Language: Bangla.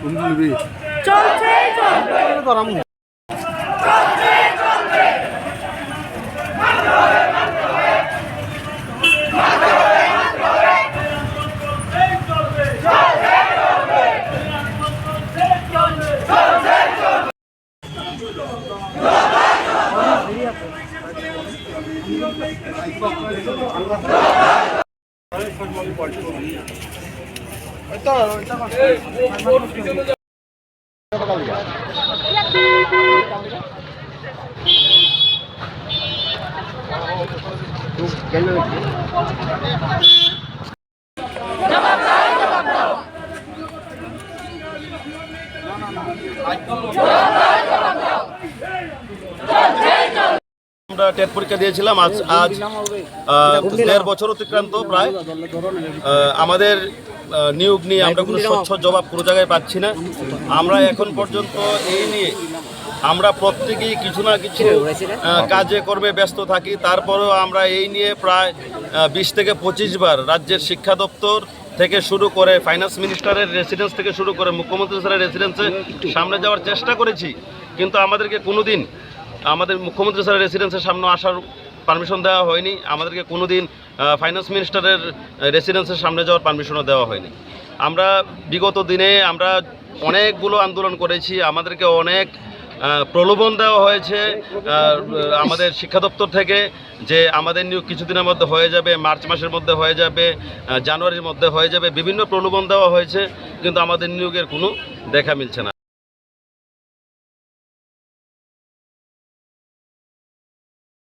আমরা টেট পরীক্ষা দিয়েছিলাম আজ 1.5 বছর অতিক্রান্ত প্রায়। আমাদের নিয়োগ নিয়ে আমরা কোনো স্বচ্ছ জবাব কোনো জায়গায় পাচ্ছি না। আমরা এখন পর্যন্ত এই নিয়ে আমরা প্রত্যেকেই কিছু না কিছু কাজে কর্মে ব্যস্ত থাকি। তারপরেও আমরা এই নিয়ে প্রায় 20 থেকে 25 বার রাজ্যের শিক্ষা দপ্তর থেকে শুরু করে ফাইন্যান্স মিনিস্টারের রেসিডেন্স থেকে শুরু করে মুখ্যমন্ত্রী স্যারের রেসিডেন্সে সামনে যাওয়ার চেষ্টা করেছি, কিন্তু আমাদেরকে কোনোদিন আমাদের মুখ্যমন্ত্রী স্যারের রেসিডেন্সের সামনে আসার পারমিশন দেওয়া হয়নি। আমাদেরকে কোনোদিন ফাইন্যান্স মিনিস্টারের রেসিডেন্সের সামনে যাওয়ার পারমিশনও দেওয়া হয়নি। আমরা বিগত দিনে আমরা অনেকগুলো আন্দোলন করেছি, আমাদেরকে অনেক প্রলোভন দেওয়া হয়েছে আমাদের শিক্ষা দপ্তর থেকে যে আমাদের নিয়োগ কিছুদিনের মধ্যে হয়ে যাবে, মার্চ মাসের মধ্যে হয়ে যাবে, জানুয়ারির মধ্যে হয়ে যাবে, বিভিন্ন প্রলোভন দেওয়া হয়েছে, কিন্তু আমাদের নিয়োগের কোনো দেখা মিলছে না।